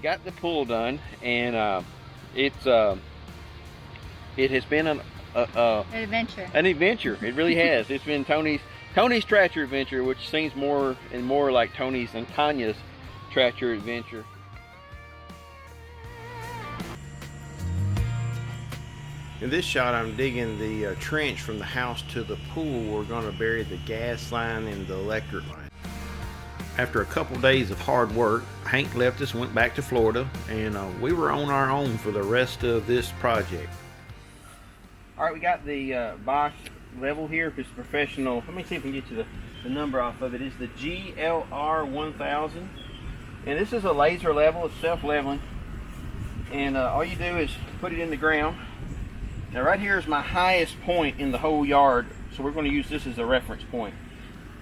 got the pool done, and it has been an adventure. An adventure. It really has. It's been Tony's tractor adventure, which seems more and more like Tony's and Tanya's tractor adventure. In this shot, I'm digging the trench from the house to the pool. We're going to bury the gas line and the electric line. After a couple days of hard work, Hank left us and went back to Florida, and we were on our own for the rest of this project. All right, we got the box level here. If it's professional, let me see if we can get you the number off of it. It's the GLR 1000, and this is a laser level. It's self-leveling, and all you do is put it in the ground. Now right here is my highest point in the whole yard, so we're going to use this as a reference point.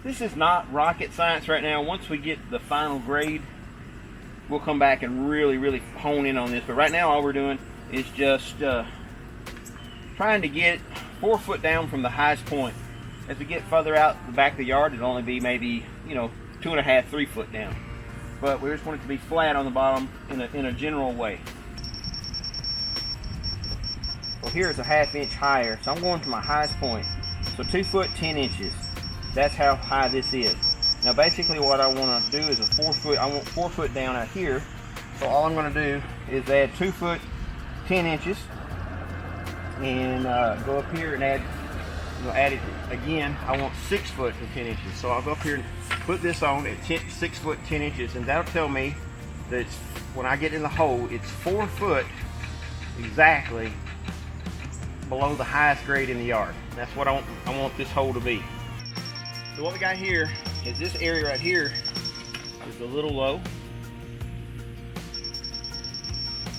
This is not rocket science right now. Once we get the final grade, we'll come back and really hone in on this. But right now all we're doing is just trying to get 4 foot down from the highest point. As we get further out the back of the yard, it'll only be maybe 2.5, 3 foot down. But we just want it to be flat on the bottom in a general way. Well, here's a 1/2 inch higher, so I'm going to my highest point. So 2 foot 10 inches. That's how high this is. Now basically what I want to do is I want 4 foot down out here. So all I'm going to do is add 2 foot 10 inches and go up here and add it again. I want 6 foot and 10 inches. So I'll go up here and put this on at 6 foot 10 inches, and that'll tell me that when I get in the hole, it's 4 foot exactly below the highest grade in the yard. That's what I want this hole to be. So what we got here is this area right here is a little low.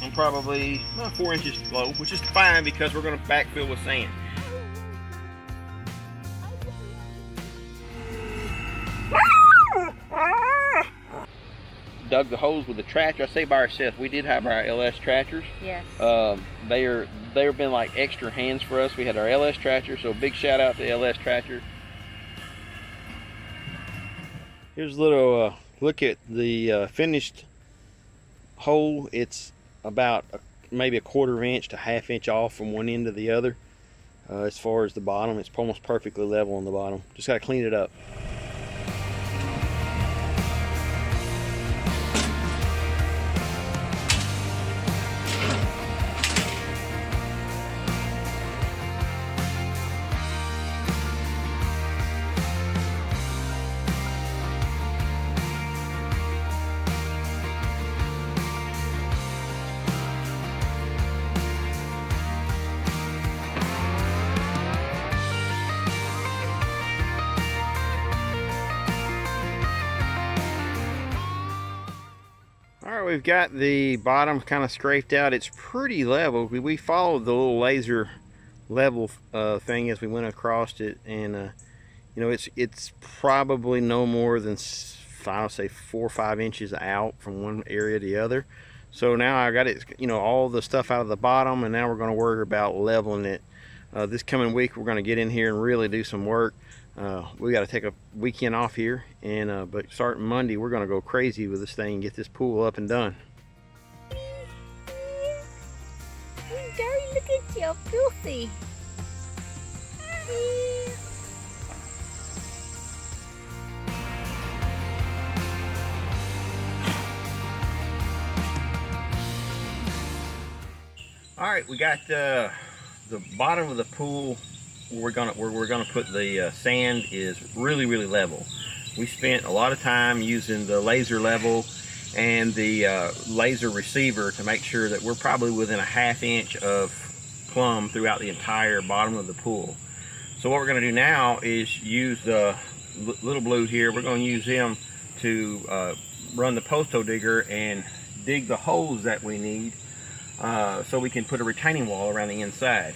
I'm probably 4 inches low, which is fine because we're going to backfill with sand. Dug the holes with the tractor. I say by ourselves. We did have our LS tractors. Yes. They've been like extra hands for us. We had our LS tractor, so big shout out to LS tractor. Here's a little look at the finished hole. It's about maybe a 1/4 inch to 1/2 inch off from one end to the other. As far as the bottom, it's almost perfectly level on the bottom. Just got to clean it up. We've got the bottom kind of scraped out. It's pretty level. We followed the little laser level thing as we went across it, and it's probably no more than I'll say 4 or 5 inches out from one area to the other. So now I got it, all the stuff out of the bottom, and now we're going to worry about leveling it. This coming week we're going to get in here and really do some work. We got to take a weekend off here, and but starting Monday we're going to go crazy with this thing and get this pool up and done. Daddy, look at you, filthy. All right, we got the bottom of the pool where we're gonna put the sand is really level. We spent a lot of time using the laser level and the laser receiver to make sure that we're probably within a 1/2 inch of plumb throughout the entire bottom of the pool. So what we're going to do now is use the little blue here. We're going to use him to run the post hole digger and dig the holes that we need so we can put a retaining wall around the inside.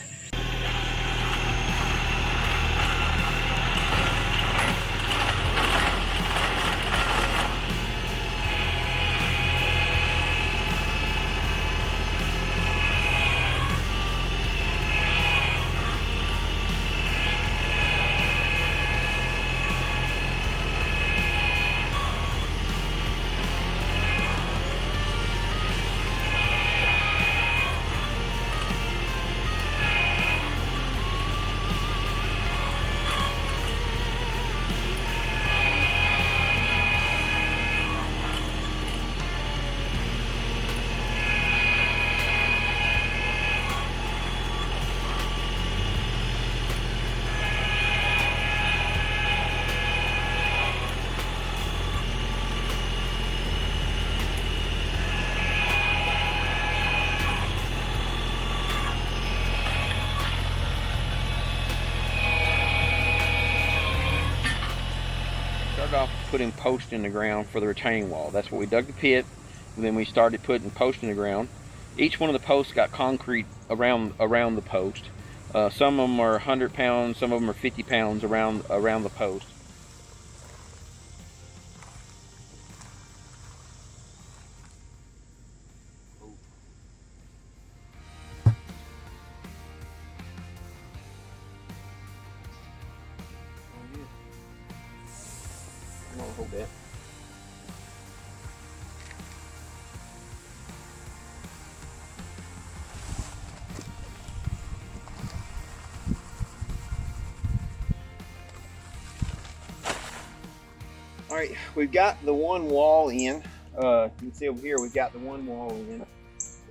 putting posts in the ground for the retaining wall. That's what we dug the pit, and then we started putting posts in the ground. Each one of the posts got concrete around the post. Some of them are 100 pounds, some of them are 50 pounds around the post. Hold that. All right, we've got the one wall in. You can see over here we've got the one wall in,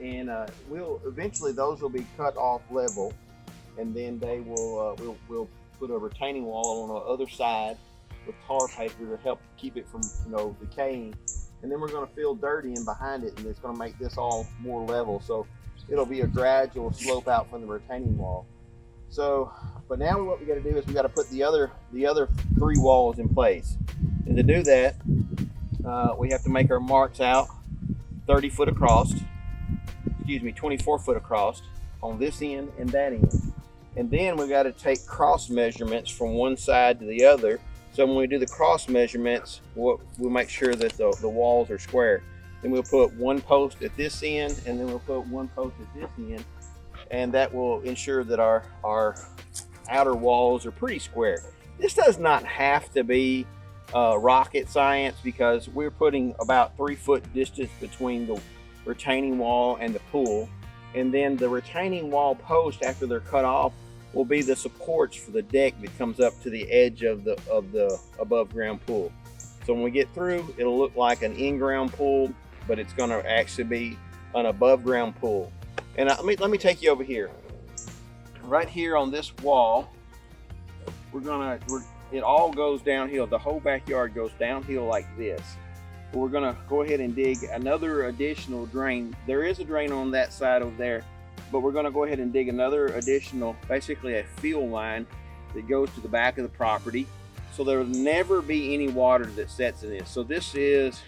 and we'll eventually those will be cut off level, and then they will we'll put a retaining wall on the other side with tar paper to help keep it from decaying, and then we're going to fill dirt in behind it, and it's going to make this all more level. So it'll be a gradual slope out from the retaining wall. So, but now what we got to do is we got to put the other 3 walls in place. And to do that, we have to make our marks out 30 foot across, 24 foot across on this end and that end. And then we got to take cross measurements from one side to the other. So when we do the cross measurements, we'll make sure that the walls are square. Then we'll put one post at this end, and then we'll put one post at this end. And that will ensure that our outer walls are pretty square. This does not have to be rocket science, because we're putting about 3 foot distance between the retaining wall and the pool, and then the retaining wall post, after they're cut off, will be the supports for the deck that comes up to the edge of the above ground pool. So when we get through, it'll look like an in-ground pool, but it's going to actually be an above ground pool. And let me take you over here. Right here on this wall, it all goes downhill. The whole backyard goes downhill like this. But we're gonna go ahead and dig another additional drain. There is a drain on that side over there, but we're gonna go ahead and dig another additional, basically a field line that goes to the back of the property. So there will never be any water that sets in this. So this is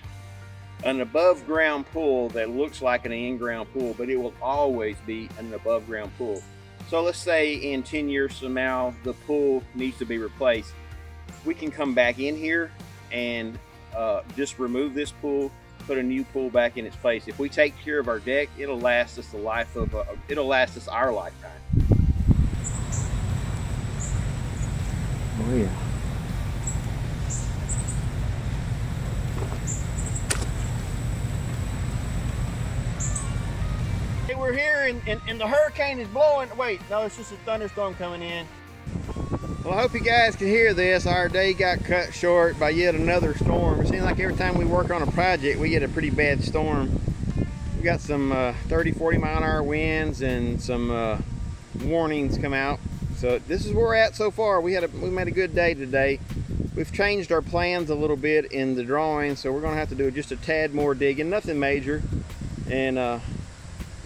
an above ground pool that looks like an in-ground pool, but it will always be an above ground pool. So let's say in 10 years from now, the pool needs to be replaced. We can come back in here and just remove this pool, put a new pool back in its place. If we take care of our deck, it'll last us our lifetime. Oh yeah. Hey, we're here and the hurricane is blowing. Wait, no, it's just a thunderstorm coming in. Well, I hope you guys can hear this. Our day got cut short by yet another storm. It seems like every time we work on a project, we get a pretty bad storm. We got some 30-40 mile an hour winds and some warnings come out. So this is where we're at so far. We made a good day today. We've changed our plans a little bit in the drawing, so we're gonna have to do just a tad more digging, nothing major. And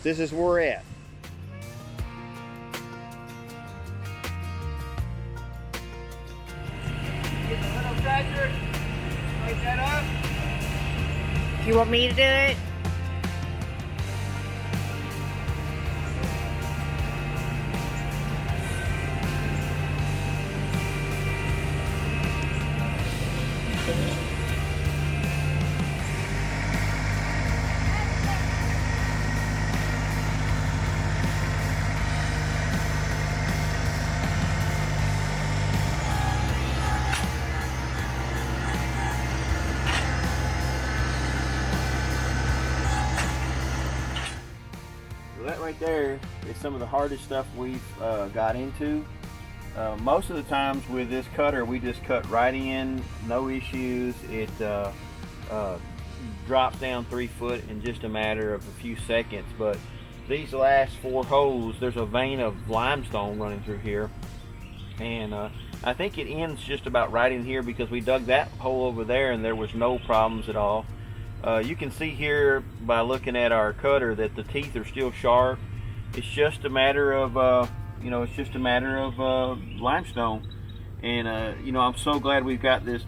this is where we're at. Get the little tractor, break that up. You want me to do it? That right there is some of the hardest stuff we've got into. Most of the times with this cutter, we just cut right in, no issues. It drops down 3 foot in just a matter of a few seconds. But these last 4 holes, there's a vein of limestone running through here, and I think it ends just about right in here because we dug that hole over there and there was no problems at all. You can see here by looking at our cutter that the teeth are still sharp. It's just a matter of limestone, And you know, I'm so glad we've got this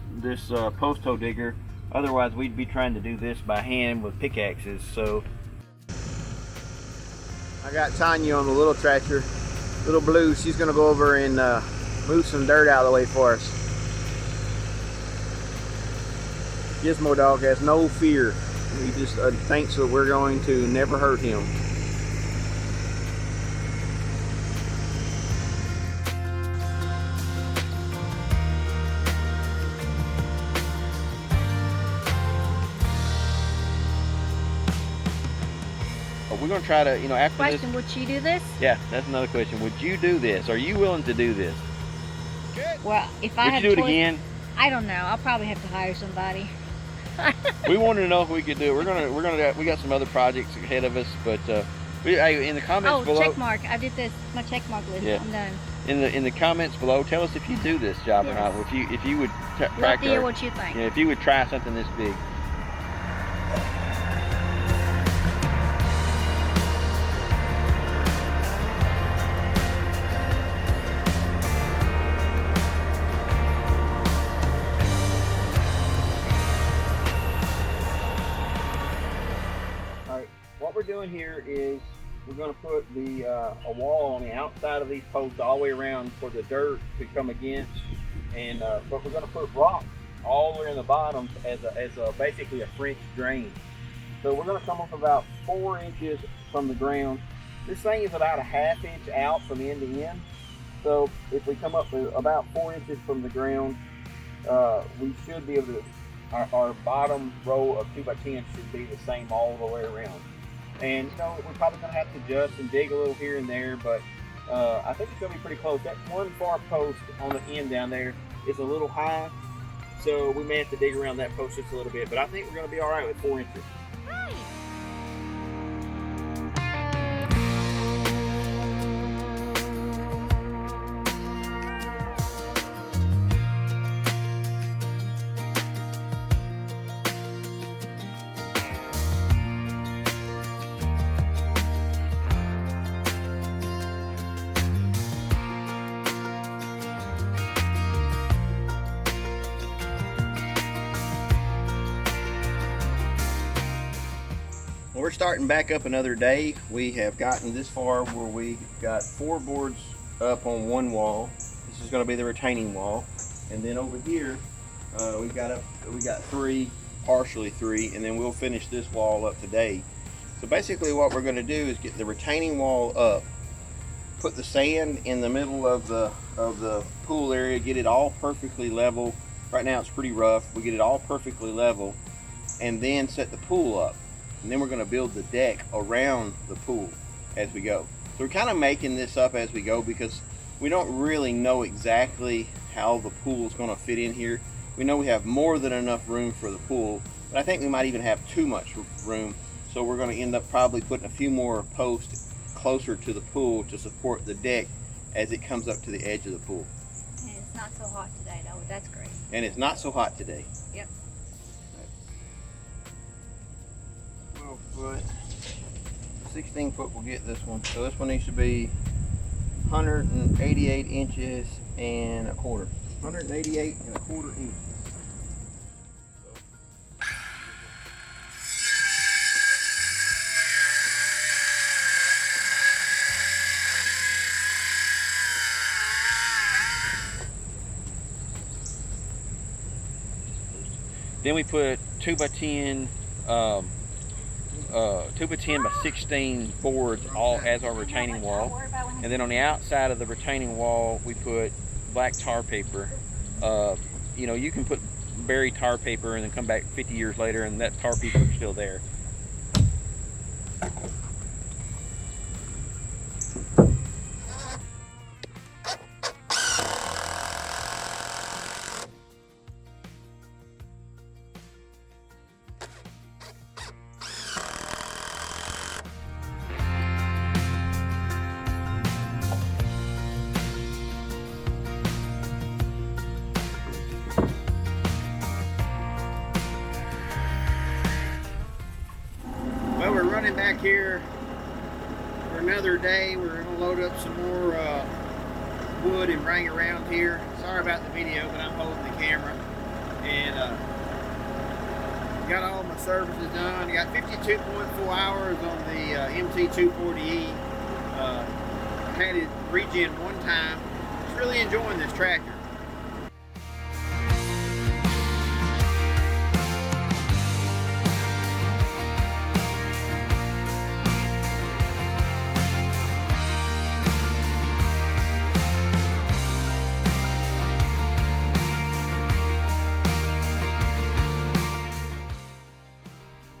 post hole digger. Otherwise, we'd be trying to do this by hand with pickaxes. So I got Tanya on the little tractor, little blue. She's gonna go over and move some dirt out of the way for us. Gizmo Dog has no fear. He just thinks that we're going to never hurt him. But we're going to try to, you know, after Question, would you do this? Yeah, that's another question. Would you do this? Are you willing to do this? Well, if I Would had you do it choice, again? I don't know. I'll probably have to hire somebody. We wanted to know if we could do it. We got some other projects ahead of us, but in the comments below. Check mark. I did this. My check mark list. Yeah. I'm done. In the comments below, tell us if you do this job or not. If you would Love to hear what you think. Yeah, if you would try something this big. What we're doing here is we're going to put a wall on the outside of these posts all the way around for the dirt to come against, and but we're going to put rock all the way in the bottom as basically a French drain. So we're going to come up about 4 inches from the ground. This thing is about a 1/2 inch out from end to end. So if we come up to about 4 inches from the ground, we should be able to. Our bottom row of 2x10 should be the same all the way around. And you know, we're probably going to have to adjust and dig a little here and there, but I think it's going to be pretty close. That one far post on the end down there is a little high, so we may have to dig around that post just a little bit, but I think we're going to be all right with 4 inches. We're starting back up another day. We have gotten this far where we got 4 boards up on one wall. This is going to be the retaining wall, and then over here we got 3, partially 3, and then we'll finish this wall up today. So basically, what we're going to do is get the retaining wall up, put the sand in the middle of the pool area, get it all perfectly level. Right now it's pretty rough. We get it all perfectly level, and then set the pool up. And then we're going to build the deck around the pool as we go. So we're kind of making this up as we go because we don't really know exactly how the pool is going to fit in here. We know we have more than enough room for the pool, but I think we might even have too much room. So we're going to end up probably putting a few more posts closer to the pool to support the deck as it comes up to the edge of the pool. And it's not so hot today, though. That's great. And it's not so hot today. Yep. 12 foot, 16 foot will get this one. So this one needs to be 188 inches and a quarter. 188 and a quarter inches. Then we put 2x10 2x10 by 16 boards all as our retaining wall, and then on the outside of the retaining wall we put black tar paper. You know, you can put buried tar paper and then come back 50 years later and that tar paper is still there. Well, we're running back here for another day. We're going to load up some more wood and bring it around here. Sorry about the video, but I'm holding the camera. And got all my services done. I got 52.4 hours on the MT240E. Had it regen one time. Just really enjoying this tractor.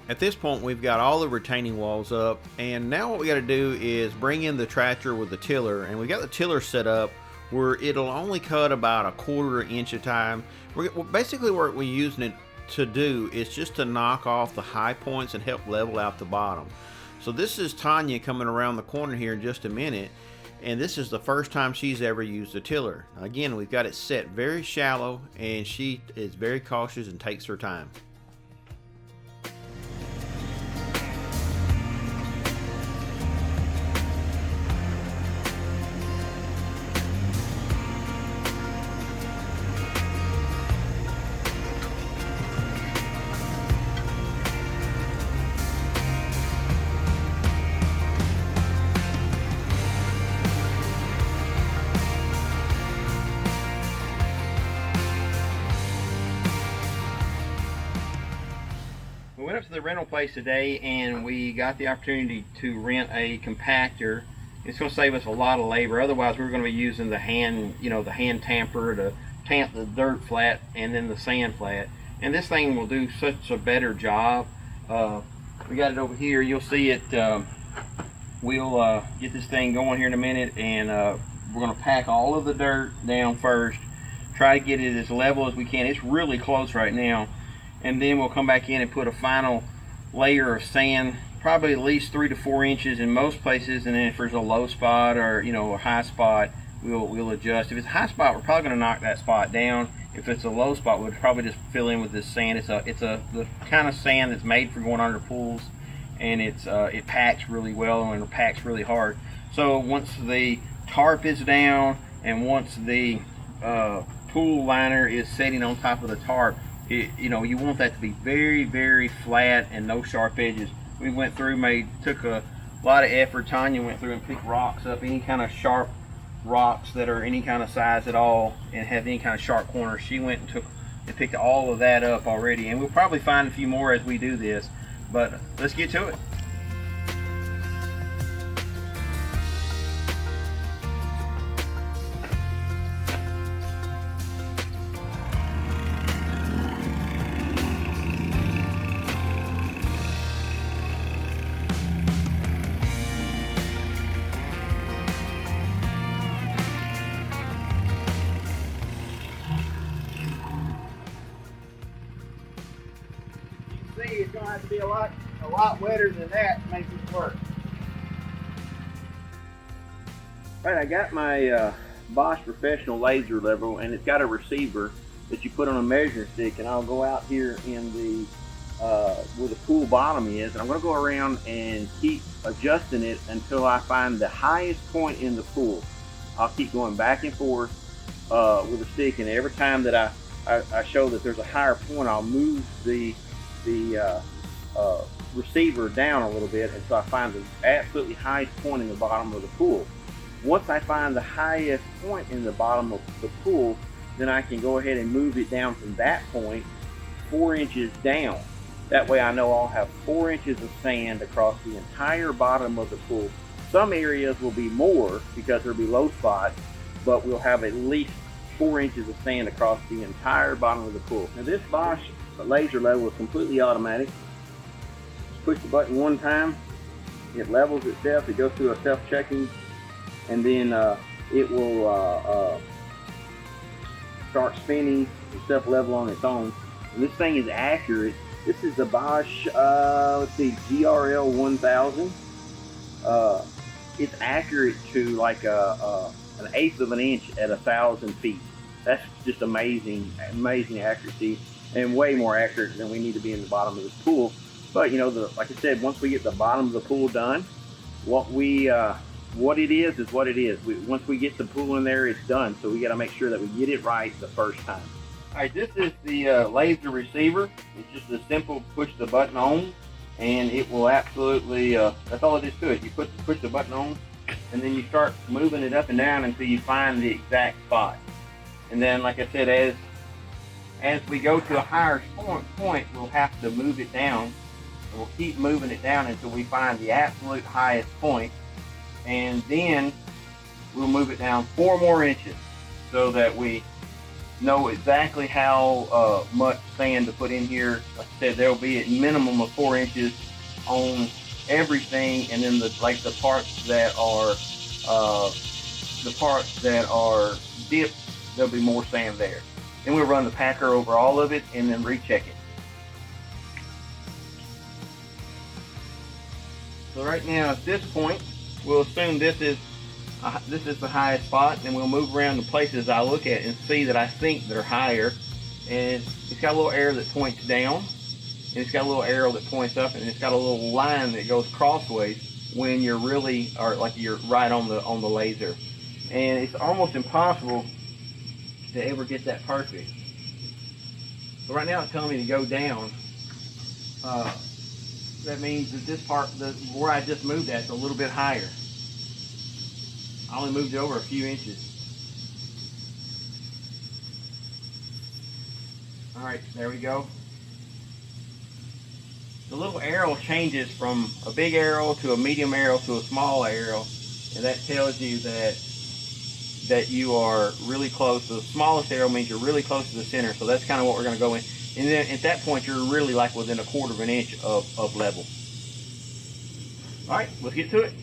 At this point, we've got all the retaining walls up, and now what we got to do is bring in the tractor with the tiller, and we got the tiller set up where it'll only cut about 1/4 inch at a time. Basically what we're using it to do is just to knock off the high points and help level out the bottom. So this is Tanya coming around the corner here in just a minute, and this is the first time she's ever used a tiller. Again, we've got it set very shallow, and she is very cautious and takes her time. We went up to the rental place today and we got the opportunity to rent a compactor. It's going to save us a lot of labor. Otherwise, we're going to be using the hand, the hand tamper to tamp the dirt flat and then the sand flat. And this thing will do such a better job. We got it over here. You'll see it. We'll get this thing going here in a minute, and we're going to pack all of the dirt down first. Try to get it as level as we can. It's really close right now. And then we'll come back in and put a final layer of sand, probably at least 3 to 4 inches in most places. And then if there's a low spot or a high spot, we'll adjust. If it's a high spot, we're probably going to knock that spot down. If it's a low spot, we'll probably just fill in with this sand. It's the kind of sand that's made for going under pools, and it packs really well and it packs really hard. So once the tarp is down and once the pool liner is setting on top of the tarp, you want that to be very, very flat and no sharp edges. We went through, took a lot of effort. Tanya went through and picked rocks up, any kind of sharp rocks that are any kind of size at all and have any kind of sharp corners. She went and picked all of that up already, and we'll probably find a few more as we do this, but let's get to it. It's going to have to be a lot wetter than that to make this work. Right, I got my Bosch Professional laser level, and it's got a receiver that you put on a measuring stick, and I'll go out here in the where the pool bottom is, and I'm going to go around and keep adjusting it until I find the highest point in the pool. I'll keep going back and forth with the stick, and every time that I show that there's a higher point, I'll move the receiver down a little bit until I find the absolutely highest point in the bottom of the pool. Once I find the highest point in the bottom of the pool, then I can go ahead and move it down from that point 4 inches down. That way I know I'll have 4 inches of sand across the entire bottom of the pool. Some areas will be more because there'll be low spots, but we'll have at least 4 inches of sand across the entire bottom of the pool. Now this Bosch laser level is completely automatic. Just push the button one time, it levels itself, it goes through a self-checking, and then it will start spinning and self-level on its own. And this thing is accurate. This is the Bosch, let's see, GRL 1000. It's accurate to like an eighth of an inch at 1,000 feet. That's just amazing accuracy, and way more accurate than we need to be in the bottom of this pool. But like I said, once we get the bottom of the pool done, what we what it is what it is. Once we get the pool in there, it's done. So we got to make sure that we get it right the first time. All right, this is the laser receiver. It's just a simple push the button on, and it will absolutely, that's all it is to it. You push the button on, and then you start moving it up and down until you find the exact spot. And then, like I said, as we go to a higher point, we'll have to move it down. And we'll keep moving it down until we find the absolute highest point. And then we'll move it down 4 more inches so that we know exactly how much sand to put in here. Like I said, there'll be a minimum of 4 inches on everything, and then the parts that are dipped, there'll be more sand there. Then we'll run the packer over all of it and then recheck it. So right now at this point, we'll assume this is the highest spot, and we'll move around the places I look at and see that I think they're higher. And it's got a little arrow that points down, and it's got a little arrow that points up, and it's got a little line that goes crossways when you're really, or like you're right on the laser. And it's almost impossible to ever get that perfect. So right now it's telling me to go down. That means that this part, where I just moved at, is a little bit higher. I only moved it over a few inches. All right, there we go. The little arrow changes from a big arrow to a medium arrow to a small arrow, and that tells you that you are really close. The smallest arrow means you're really close to the center, so that's kind of what we're going to go in. And then at that point, you're really like within 1/4 of an inch of level. All right, let's get to it.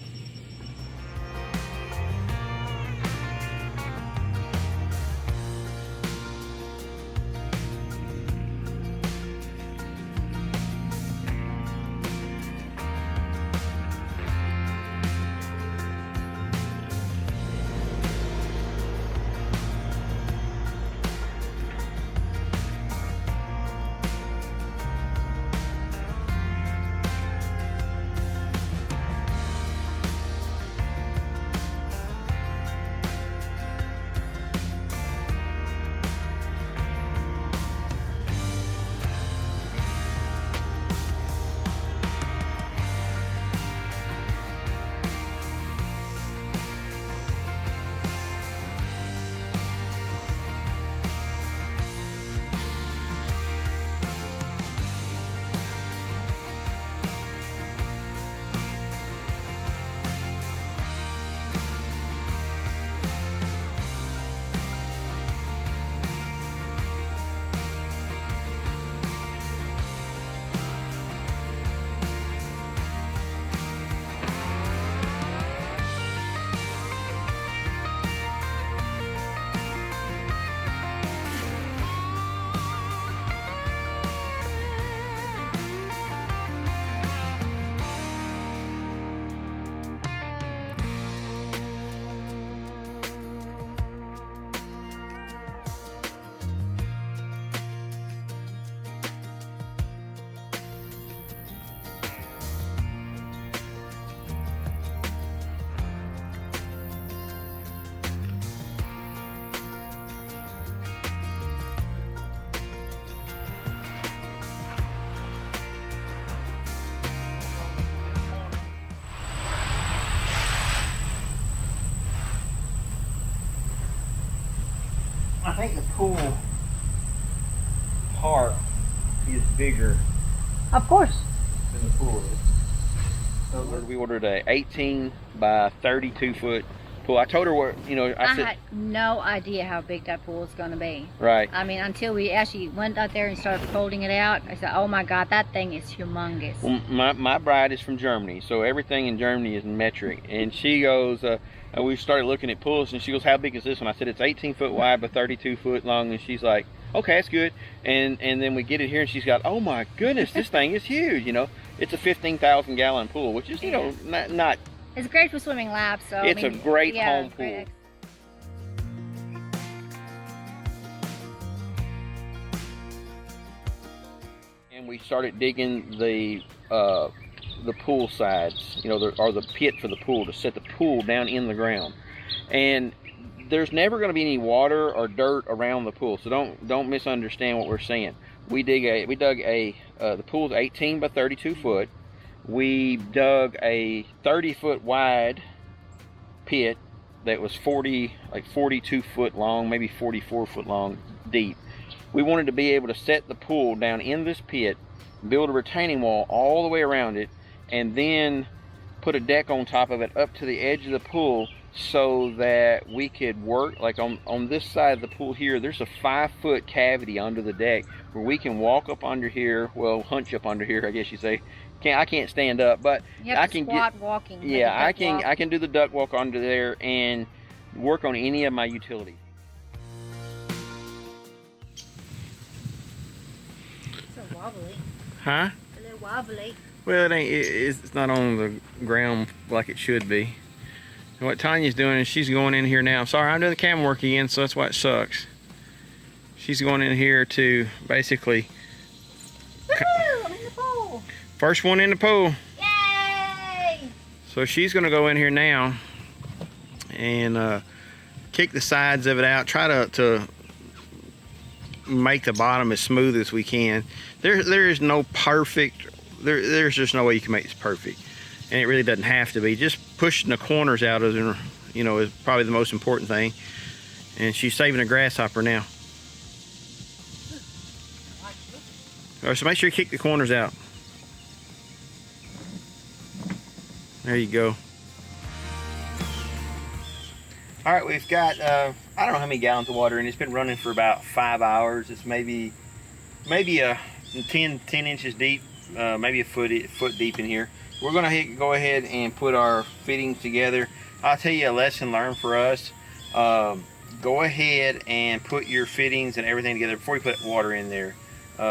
I think the pool part is bigger Of course. than the pool is. So we ordered a 18 by 32 foot pool. I told her what, I had no idea how big that pool was going to be. Right. I mean, until we actually went out there and started folding it out, I said, oh my God, that thing is humongous. Well, my bride is from Germany, so everything in Germany is metric. And she goes, we started looking at pools, and she goes, how big is this one? I said, it's 18 foot wide by 32 foot long. And she's like, okay, that's good. And then we get it here, and she's got, oh my goodness, this thing is huge. It's a 15,000 gallon pool, which is, not. It's great for swimming laps. So It's a great home pool. Great. And we started digging the the pool sides, you know, or the pit for the pool, to set the pool down in the ground. And there's never going to be any water or dirt around the pool, so don't misunderstand what we're saying. We dug a the pool's 18 by 32 foot. We dug a 30-foot wide pit that was 42 foot long, maybe 44 foot long deep. We wanted to be able to set the pool down in this pit, build a retaining wall all the way around it, and then put a deck on top of it up to the edge of the pool, so that we could work, like on this side of the pool here, there's a 5-foot cavity under the deck where we can walk up under here, well, hunch up under here, I guess you say. I can't stand up, but I can squat walking. Yeah, I can do the duck walk under there and work on any of my utilities. It's a wobbly. Huh? A little wobbly. Well, it's not on the ground like it should be. And what Tanya's doing is she's going in here now. I'm sorry, I'm doing the camera work again, so that's why it sucks. She's going in here to basically... Woohoo! I'm in the pool! First one in the pool. Yay! So she's going to go in here now and kick the sides of it out. Try to make the bottom as smooth as we can. There is no perfect... There's just no way you can make this perfect. And it really doesn't have to be. Just pushing the corners out of it, you know, is probably the most important thing. And she's saving a grasshopper now. All right, so make sure you kick the corners out. There you go. All right, we've got I don't know how many gallons of water, and it's been running for about 5 hours. It's maybe a 10 inches deep, maybe a foot deep in here. We're gonna go ahead and put our fittings together. I'll tell you a lesson learned for us. Go ahead and put your fittings and everything together before you put water in there.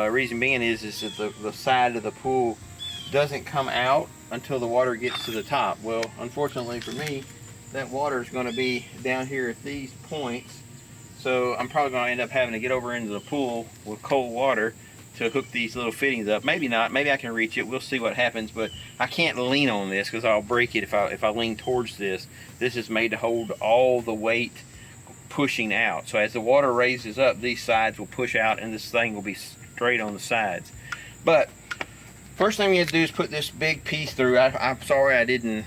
Reason being is that the side of the pool doesn't come out until the water gets to the top. Well, unfortunately for me, that water is going to be down here at these points. So I'm probably going to end up having to get over into the pool with cold water to hook these little fittings up. Maybe not. Maybe I can reach it. We'll see what happens. But I can't lean on this because I'll break it if I lean towards this. This is made to hold all the weight pushing out. So as the water raises up, these sides will push out and this thing will be straight on the sides. But first thing we have to do is put this big piece through. I'm sorry I didn't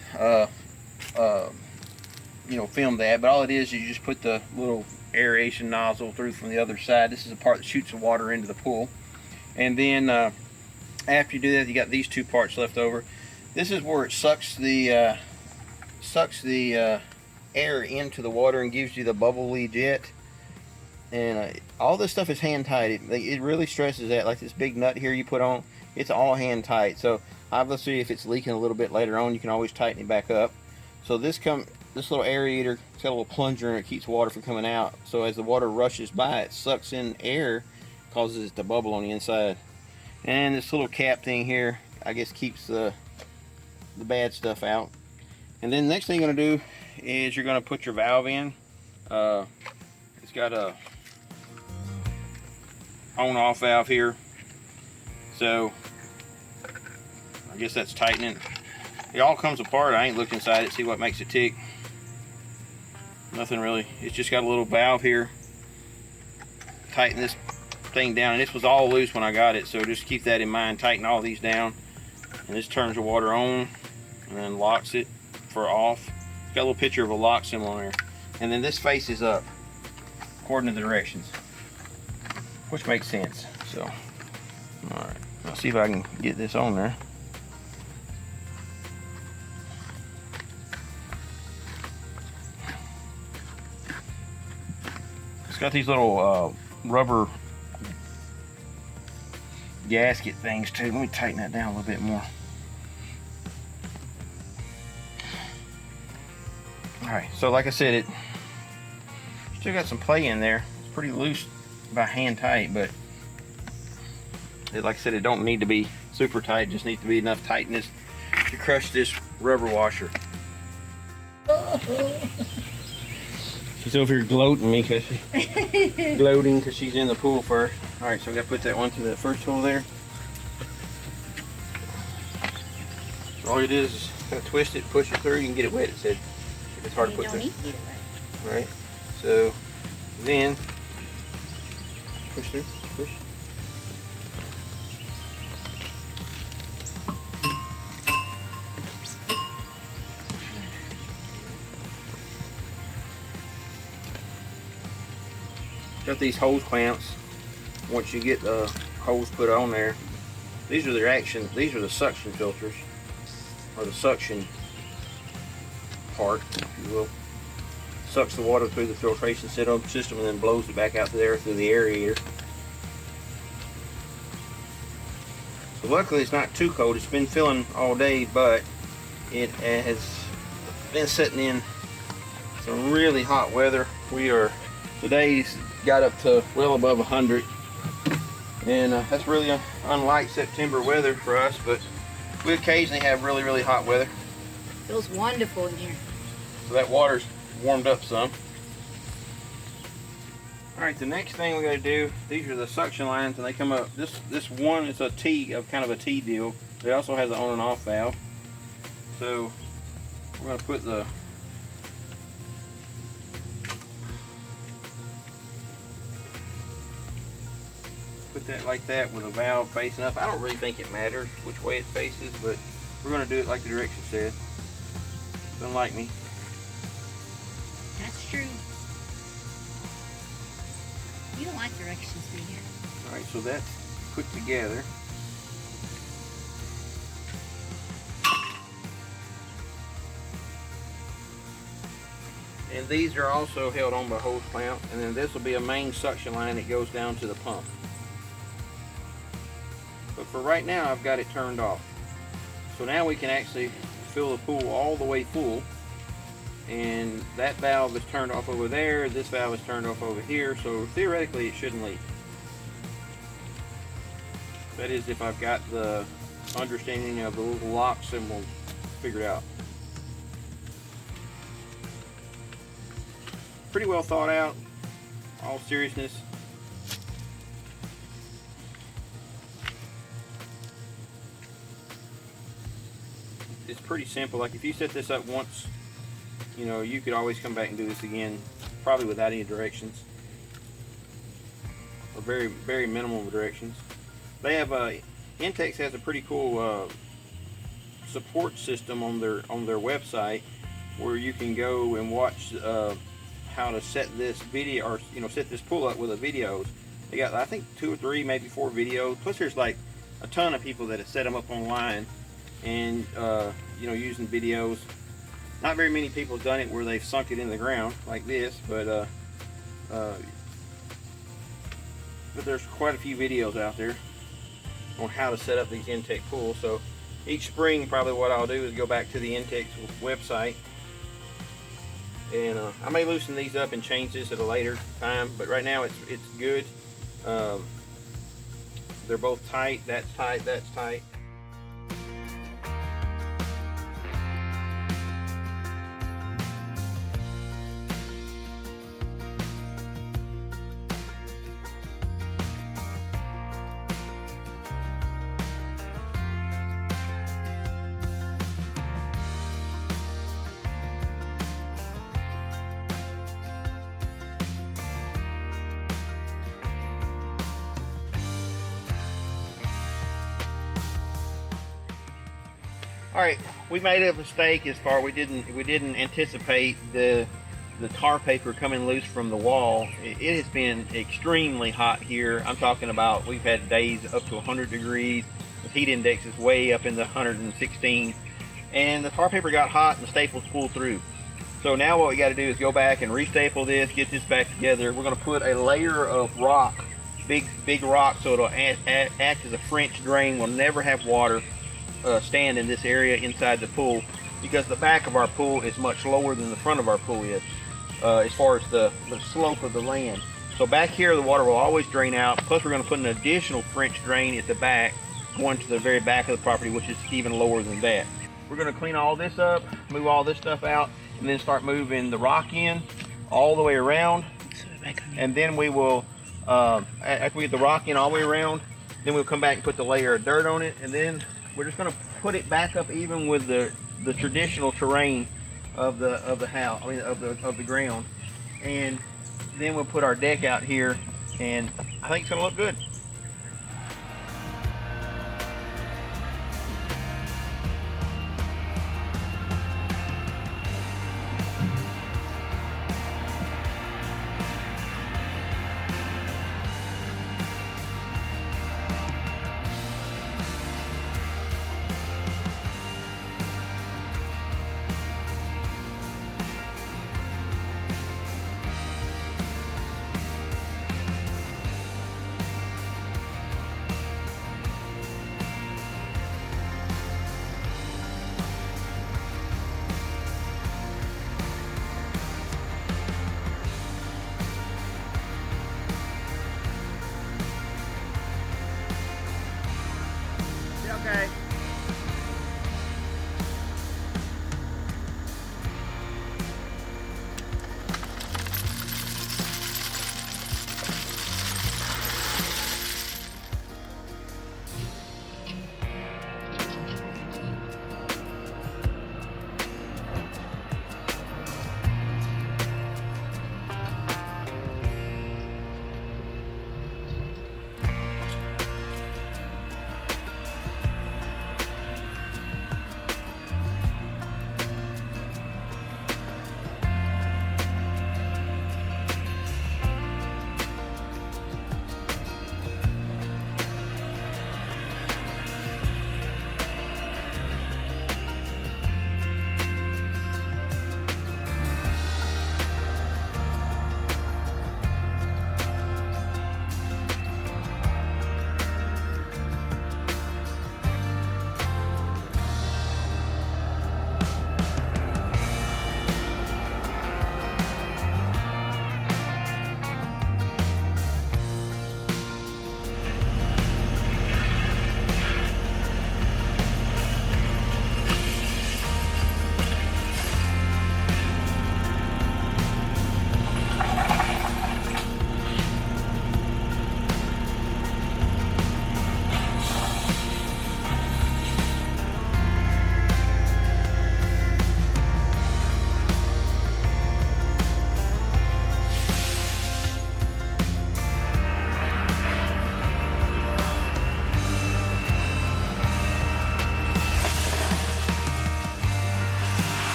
film that, but all it is you just put the little aeration nozzle through from the other side. This is the part that shoots the water into the pool. And then after you do that, you got these two parts left over. This is where it sucks the air into the water and gives you the bubbly jet. And all this stuff is hand tight. It really stresses that. Like this big nut here you put on, it's all hand tight. So obviously if it's leaking a little bit later on, you can always tighten it back up. So this little aerator, it's got a little plunger and it keeps water from coming out. So as the water rushes by, it sucks in air, causes it to bubble on the inside. And this little cap thing here, I guess keeps the bad stuff out. And then the next thing you're going to do is you're going to put your valve in. It's got a on-off valve here. So I guess that's tightening. It all comes apart. I ain't looked inside it, see what makes it tick. Nothing really. It's just got a little valve here. Tighten this thing down, and this was all loose when I got it, so just keep that in mind. Tighten all these down, and this turns the water on and then locks it for off. It's got a little picture of a lock symbol on there. And then this faces up according to the directions, which makes sense. So alright, I'll see if I can get this on there. It's got these little rubber gasket things too. Let me tighten that down a little bit more. Alright, so like I said, it still got some play in there. It's pretty loose by hand tight, but like I said, it don't need to be super tight. It just needs to be enough tightness to crush this rubber washer. She's over here gloating me because she's in the pool first. All right, so we got to put that one to the first hole there. All you do is kind of twist it, push it through. You can get it wet. It said it's hard to put through. You don't need to get it wet. Right. So then push through. Push. Got these hose clamps. Once you get the hose put on there, these are the suction filters, or the suction part, if you will. Sucks the water through the filtration system and then blows it back out to there through the aerator. So luckily it's not too cold. It's been filling all day, but it has been sitting in some really hot weather. Today's got up to well above 100, and that's really unlike September weather for us, but we occasionally have really hot weather. Feels wonderful in here. So that water's warmed up some. Alright, the next thing we got to do, these are the suction lines, and they come up, this one is a T, kind of a T deal. It also has an on and off valve. So we're going to put that like that with a valve facing up. I don't really think it matters which way it faces, but we're going to do it like the directions said. Unlike me. That's true. You don't like directions, do you? Alright, so that's put together. And these are also held on by hose clamp, and then this will be a main suction line that goes down to the pump. But for right now, I've got it turned off. So now we can actually fill the pool all the way full, and that valve is turned off over there, this valve is turned off over here, so theoretically it shouldn't leak. That is if I've got the understanding of the little lock symbol figured out. Pretty well thought out, all seriousness. It's pretty simple. Like if you set this up once, you know, you could always come back and do this again, probably without any directions, or very minimal directions. They have Intex has a pretty cool support system on their website where you can go and watch how to set this video, or set this pull up with the videos. They got, I think, 2 or 3, maybe 4 videos. Plus there's like a ton of people that have set them up online, and using videos. Not very many people have done it where they've sunk it in the ground like this, but there's quite a few videos out there on how to set up these Intex pools. So each spring, probably what I'll do is go back to the Intex website, and I may loosen these up and change this at a later time, but right now it's good. They're both tight. That's tight. That's tight. All right, we made a mistake as far we didn't anticipate the tar paper coming loose from the wall. It has been extremely hot here. I'm talking about, we've had days up to 100 degrees. The heat index is way up in the 116, and the tar paper got hot and the staples pulled through. So now what we got to do is go back and restaple this, get this back together. We're going to put a layer of rock, big rock, so it'll act as a French drain. We'll never have water stand in this area inside the pool, because the back of our pool is much lower than the front of our pool is, as far as the slope of the land. So back here the water will always drain out, plus we're going to put an additional French drain at the back, going to the very back of the property, which is even lower than that. We're going to clean all this up, move all this stuff out, and then start moving the rock in all the way around, and then we will, after we get the rock in all the way around, then we'll come back and put the layer of dirt on it, and then we're just going to put it back up even with the traditional terrain of the house. I mean of the ground, and then we'll put our deck out here, and I think it's gonna look good.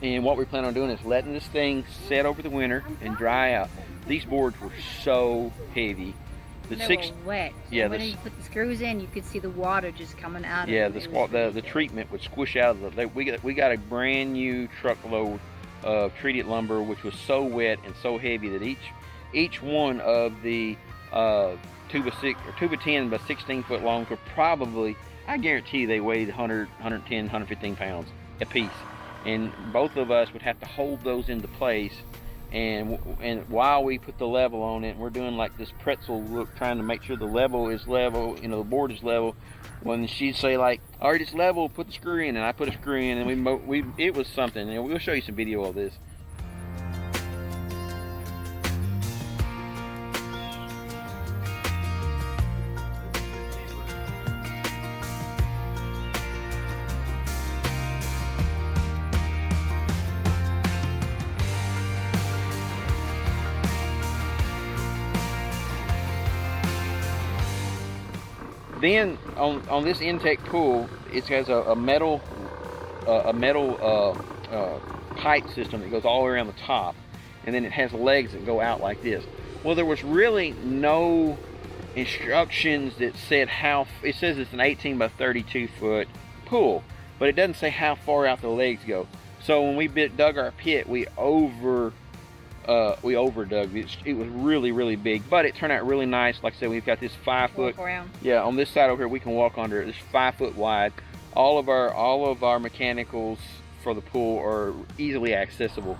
And what we plan on doing is letting this thing set over the winter and dry out. These boards were so heavy. They were wet. Yeah, when you put the screws in, you could see the water just coming out. Yeah, of them. the treatment would squish out of the. We got a brand new truckload of treated lumber, which was so wet and so heavy that each one of the 2x10 by 16 foot long could probably, I guarantee they weighed 100, 110, 115 pounds a piece. And both of us would have to hold those into place. And while we put the level on it, we're doing like this pretzel look, trying to make sure the level is level, you know, the board is level. When she'd say like, all right, it's level, put the screw in, and I put a screw in, and it was something. And we'll show you some video of this. Then on this Intex tool, it has a metal pipe system that goes all the way around the top, and then it has legs that go out like this. Well, there was really no instructions that said how. It says it's an 18 by 32 foot pool, but it doesn't say how far out the legs go. So when we dug our pit, we overdug. It was really big, but it turned out really nice. Like I said, we've got this 5 foot. Yeah, on this side over here, we can walk under it. It's 5 foot wide. All of our mechanicals for the pool are easily accessible.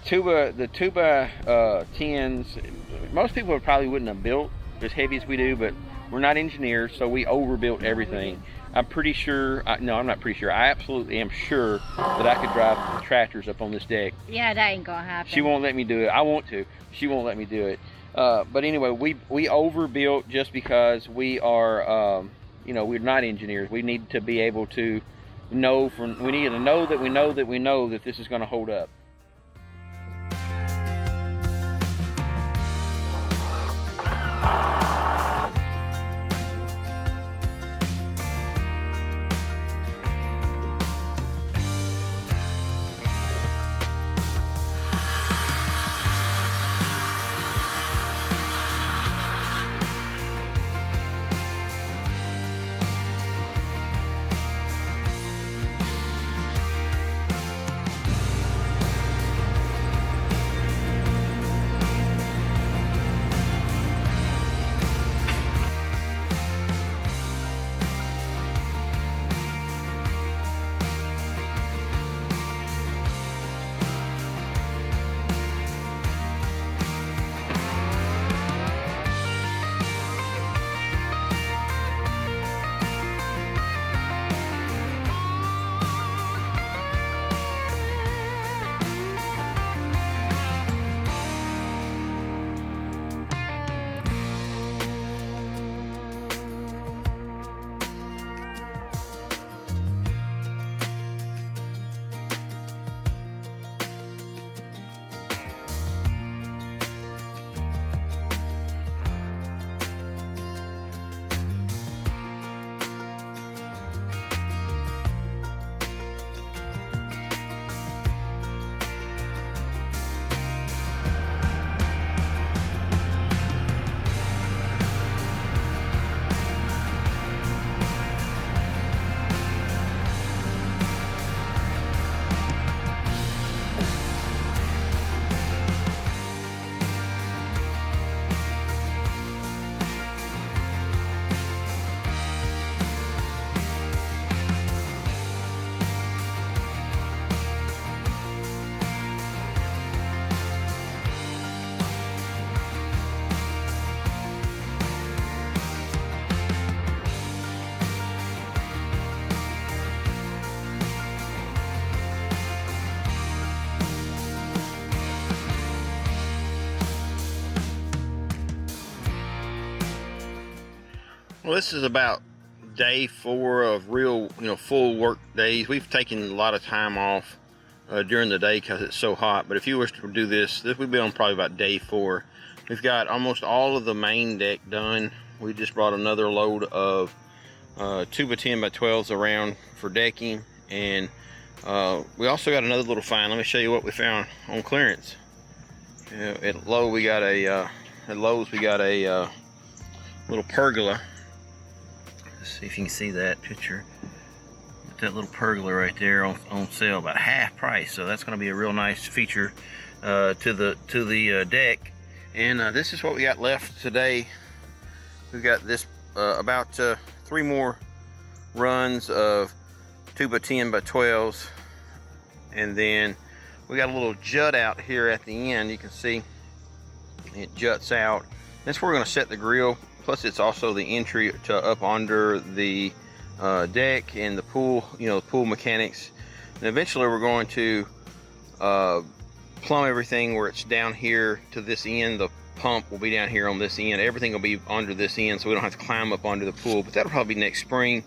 The 2x10s, most people probably wouldn't have built as heavy as we do, but we're not engineers, so we overbuilt everything. I'm pretty sure, no, I'm not pretty sure, I absolutely am sure that I could drive the tractors up on this deck. Yeah, that ain't gonna happen. She won't let me do it. I want to. She won't let me do it. But anyway, we overbuilt just because we are, you know, we're not engineers. We need to be able to know we need to know that we know that we know that this is going to hold up. Well, this is about day 4 of real, full work days. We've taken a lot of time off during the day because it's so hot. But if you were to do this would be on probably about day 4. We've got almost all of the main deck done. We just brought another load of 2x10 by 12s around for decking, and we also got another little find. Let me show you what we found on clearance. At Lowe's we got a little pergola. Let's see if you can see that picture. That little pergola right there on sale, about half price. So that's going to be a real nice feature to the deck. And this is what we got left today. We've got this about 3 more runs of 2x10 by 12s, and then we got a little jut out here at the end. You can see it juts out. That's where we're going to set the grill. Plus, it's also the entry to up under the deck and the pool. The pool mechanics. And eventually, we're going to plumb everything where it's down here to this end. The pump will be down here on this end. Everything will be under this end, so we don't have to climb up under the pool. But that'll probably be next spring.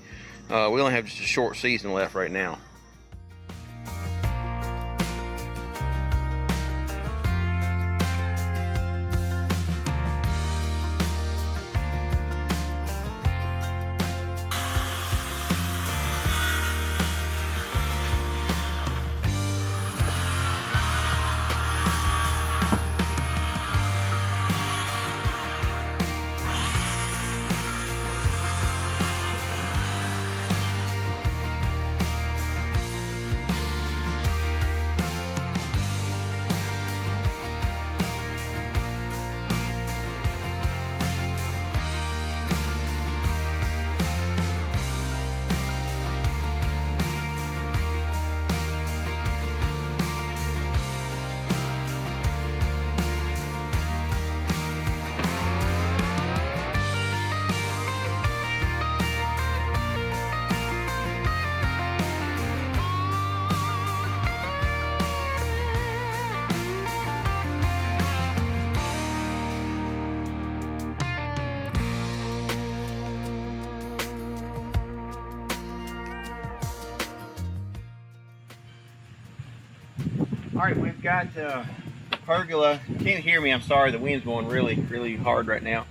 We only have just a short season left right now. All right, we've got the pergola. You can't hear me, I'm sorry, the wind's blowing really hard right now.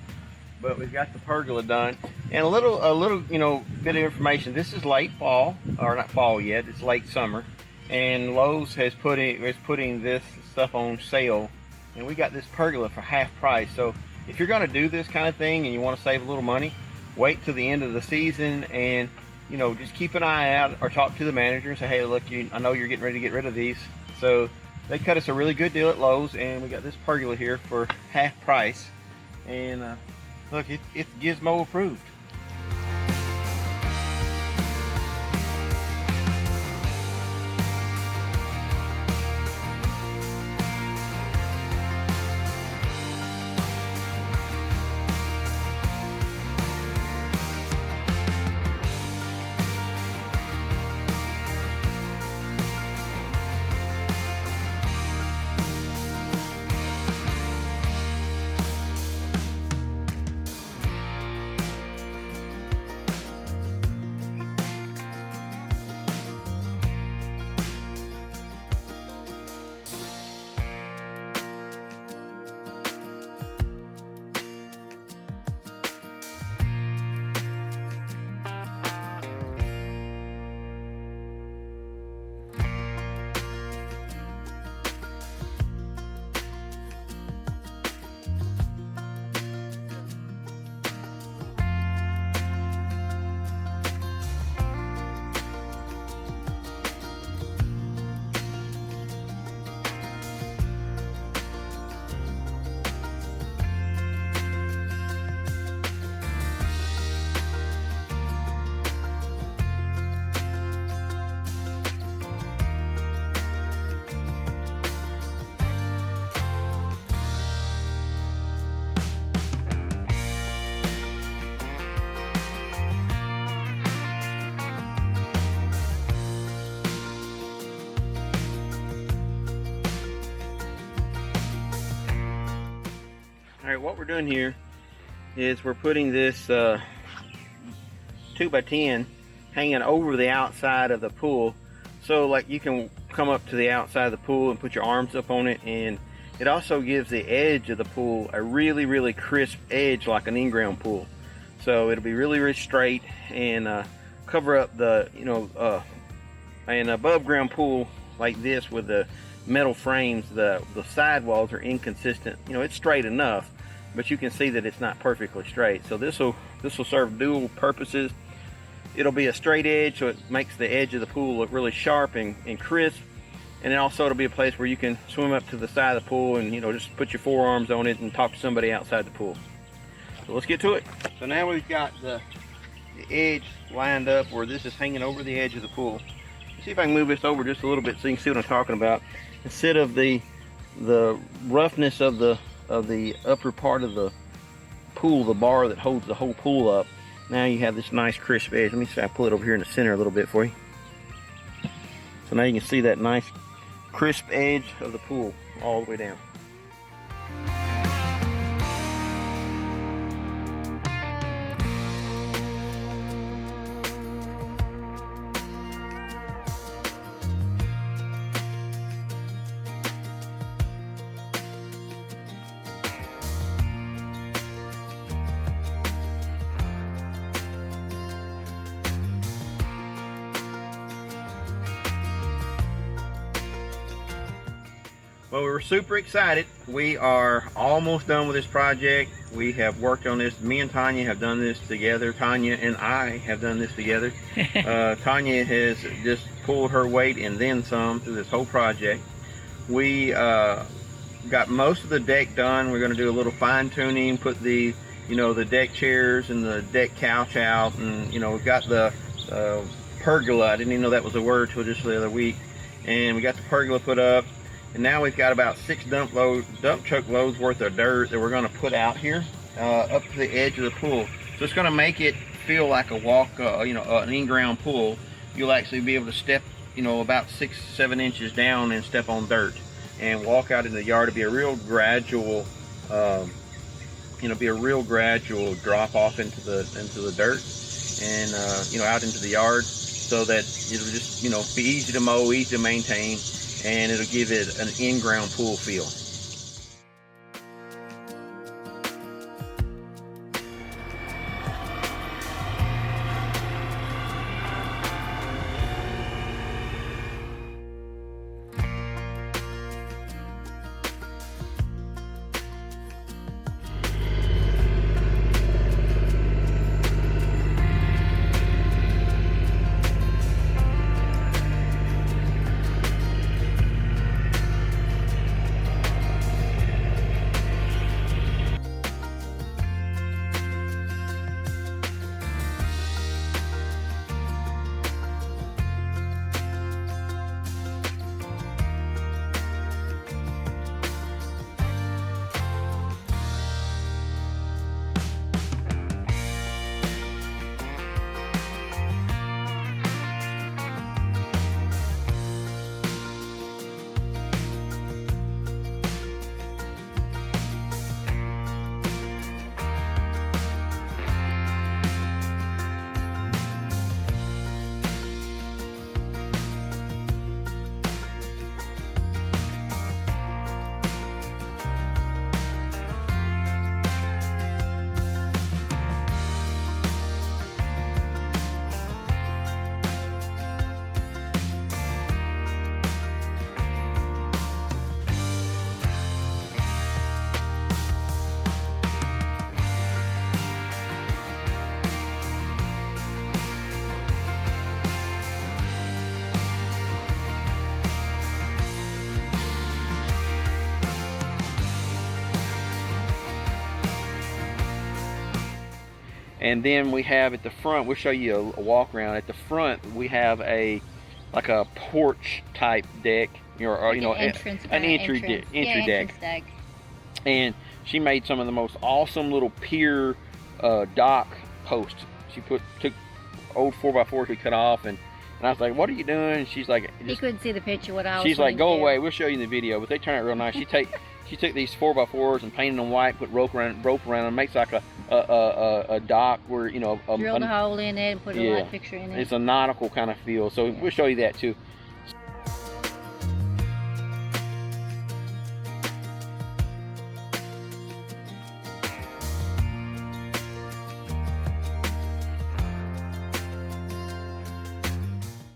But we've got the pergola done. And a little bit of information. This is late fall, or not fall yet, it's late summer. And Lowe's is putting this stuff on sale. And we got this pergola for half price. So if you're gonna do this kind of thing and you wanna save a little money, wait till the end of the season and just keep an eye out or talk to the manager and say, hey, look, I know you're getting ready to get rid of these. So they cut us a really good deal at Lowe's, and we got this pergola here for half price. And look, it's Gizmo approved. All right, what we're doing here is we're putting this 2x10 hanging over the outside of the pool. So like you can come up to the outside of the pool and put your arms up on it, and it also gives the edge of the pool a really crisp edge like an in-ground pool. So it'll be really straight and cover up the, you know, an above ground pool like this with the metal frames. The sidewalls are inconsistent. You know, it's straight enough, but you can see that it's not perfectly straight. So this will serve dual purposes. It'll be a straight edge, so it makes the edge of the pool look really sharp and crisp. And then also it'll be a place where you can swim up to the side of the pool and, you know, just put your forearms on it and talk to somebody outside the pool. So let's get to it. So now we've got the edge lined up where this is hanging over the edge of the pool. Let's see if I can move this over just a little bit so you can see what I'm talking about. Instead of the roughness of the upper part of the pool, the bar that holds the whole pool up, now you have this nice crisp edge. Let me see, I pull it over here in the center a little bit for you. So now you can see that nice crisp edge of the pool all the way down. Well, we were super excited. We are almost done with this project. We have worked on this. Me and Tanya have done this together. Tanya and I have done this together. Tanya has just pulled her weight and then some through this whole project. We got most of the deck done. We're going to do a little fine tuning, put the, you know, the deck chairs and the deck couch out, and, you know, we've got the pergola. I didn't even know that was a word till just the other week. And we got the pergola put up. And now we've got about 6 dump truck loads worth of dirt that we're going to put out here up to the edge of the pool. So it's going to make it feel like a walk, you know, an in-ground pool. You'll actually be able to step, you know, about 6-7 inches down and step on dirt and walk out in the yard. It'll be a real gradual, you know, gradual drop off into the dirt and you know, out into the yard, so that it'll just, you know, be easy to mow, easy to maintain, and it'll give it an in-ground pool feel. And then we have at the front, we'll show you a walk around. At the front, we have like a porch type deck, or you know, an entry deck. And she made some of the most awesome little pier dock posts. She took old 4x4s we cut off, and I was like, "What are you doing?" And she's like, "You couldn't see the picture what I was." She's like, "Go away. We'll show you in the video." But they turn out real nice. She took these 4x4s and painted them white, put rope around them, makes like a a dock where, you know, Drilled a hole in it and put a light fixture in it. it's a nautical kind of feel. So we'll show you that too.